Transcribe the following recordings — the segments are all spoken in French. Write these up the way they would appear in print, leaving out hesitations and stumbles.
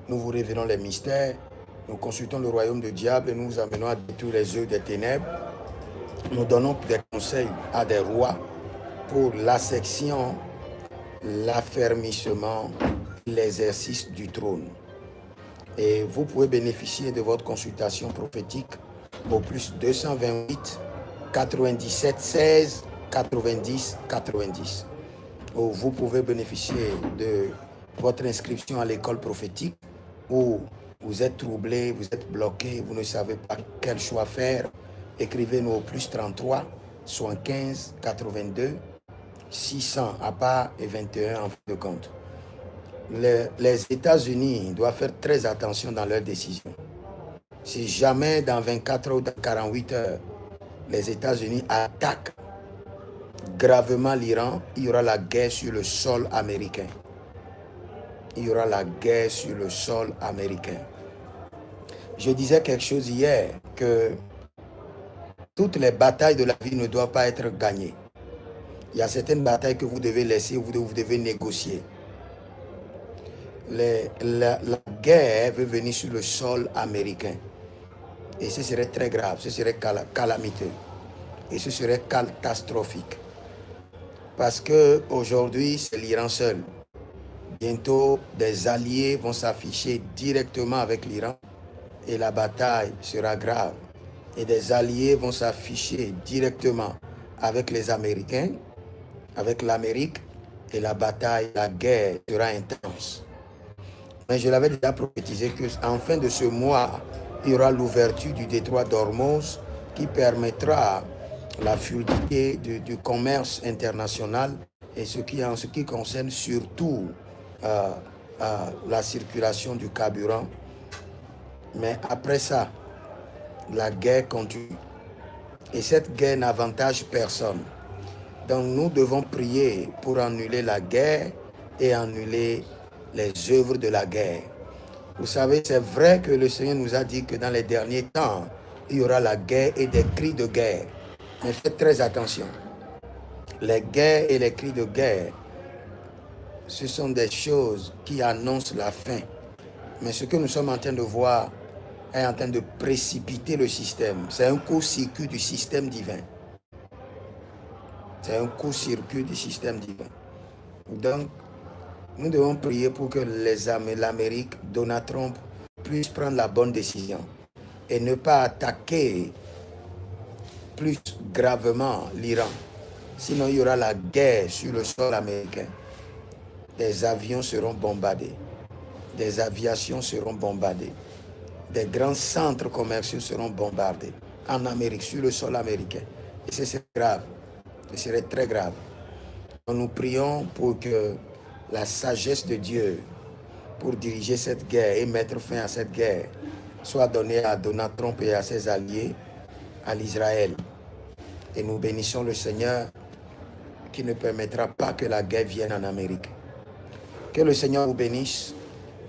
nous vous révélons les mystères, nous consultons le royaume du diable et nous vous amenons à détruire les œuvres des ténèbres. Nous donnons des conseils à des rois pour l'ascension, l'affermissement, l'exercice du trône. Et vous pouvez bénéficier de votre consultation prophétique au plus 228 97 16 90 90. Ou vous pouvez bénéficier de votre inscription à l'école prophétique où vous êtes troublé, vous êtes bloqué, vous ne savez pas quel choix faire. Écrivez-nous au plus 33 75 82 600 à part et 21 en fin de compte. Les États-Unis doivent faire très attention dans leurs décisions. Si jamais dans 24 heures ou dans 48 heures, les États-Unis attaquent gravement l'Iran, il y aura la guerre sur le sol américain. Il y aura la guerre sur le sol américain. Je disais quelque chose hier, que toutes les batailles de la vie ne doivent pas être gagnées. Il y a certaines batailles que vous devez laisser, vous devez négocier. La guerre veut venir sur le sol américain. Et ce serait très grave, ce serait calamiteux. Et ce serait catastrophique. Parce qu'aujourd'hui, c'est l'Iran seul. Bientôt, des alliés vont s'afficher directement avec l'Iran et la bataille sera grave. Et des alliés vont s'afficher directement avec les Américains, avec l'Amérique, et la bataille, la guerre sera intense. Mais je l'avais déjà prophétisé qu'en fin de ce mois, il y aura l'ouverture du détroit d'Ormuz qui permettra la fluidité du commerce international et en ce qui concerne surtout la circulation du carburant. Mais après ça, la guerre continue. Et cette guerre n'avantage personne. Donc nous devons prier pour annuler la guerre et annuler les œuvres de la guerre. Vous savez, c'est vrai que le Seigneur nous a dit que dans les derniers temps, il y aura la guerre et des cris de guerre. Mais faites très attention. Les guerres et les cris de guerre, ce sont des choses qui annoncent la fin. Mais ce que nous sommes en train de voir est en train de précipiter le système. C'est un court-circuit du système divin. C'est un court-circuit du système divin. Donc, nous devons prier pour que l'Amérique, Donald Trump, puisse prendre la bonne décision et ne pas attaquer plus gravement l'Iran. Sinon, il y aura la guerre sur le sol américain. Des avions seront bombardés. Des aviations seront bombardées. Des grands centres commerciaux seront bombardés en Amérique, sur le sol américain. Et ce serait grave. Ce serait très grave. Nous prions pour que la sagesse de Dieu pour diriger cette guerre et mettre fin à cette guerre soit donnée à Donald Trump et à ses alliés, à l'Israël. Et nous bénissons le Seigneur qui ne permettra pas que la guerre vienne en Amérique. Que le Seigneur vous bénisse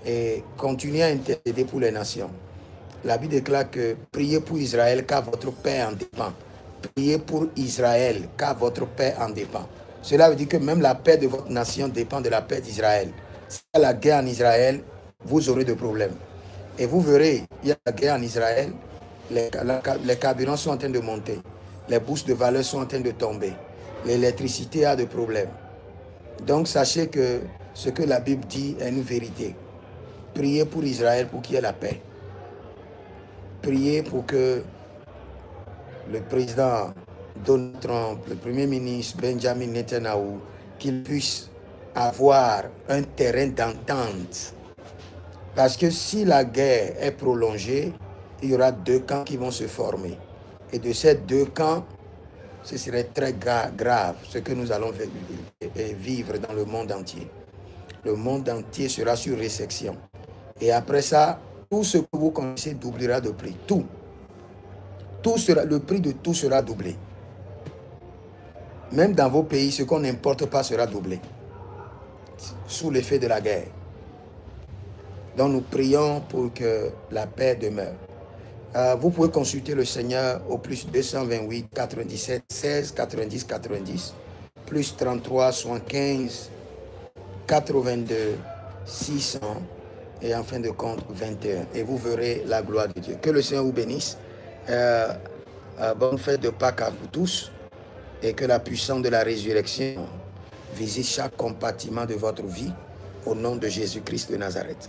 et continuez à intercéder pour les nations. La Bible déclare que priez pour Israël car votre paix en dépend. Priez pour Israël car votre paix en dépend. Cela veut dire que même la paix de votre nation dépend de la paix d'Israël. Si il y a la guerre en Israël, vous aurez des problèmes. Et vous verrez, il y a la guerre en Israël, les carburants sont en train de monter. Les bourses de valeur sont en train de tomber. L'électricité a des problèmes. Donc sachez que ce que la Bible dit est une vérité. Priez pour Israël pour qu'il y ait la paix. Priez pour que le président Donald Trump, le premier ministre Benjamin Netanyahu, qu'ils puissent avoir un terrain d'entente. Parce que si la guerre est prolongée, il y aura deux camps qui vont se former. Et de ces deux camps, ce serait très grave ce que nous allons vivre dans le monde entier. Le monde entier sera sur résection. Et après ça, tout ce que vous connaissez doublera de prix. Tout sera, le prix de tout sera doublé. Même dans vos pays, ce qu'on n'importe pas sera doublé. Sous l'effet de la guerre. Donc nous prions pour que la paix demeure. Vous pouvez consulter le Seigneur au plus 228 97 16 90 90 plus 33 75 82 600 et en fin de compte 21. Et vous verrez la gloire de Dieu. Que le Seigneur vous bénisse. Bonne fête de Pâques à vous tous et que la puissance de la résurrection visite chaque compartiment de votre vie au nom de Jésus-Christ de Nazareth.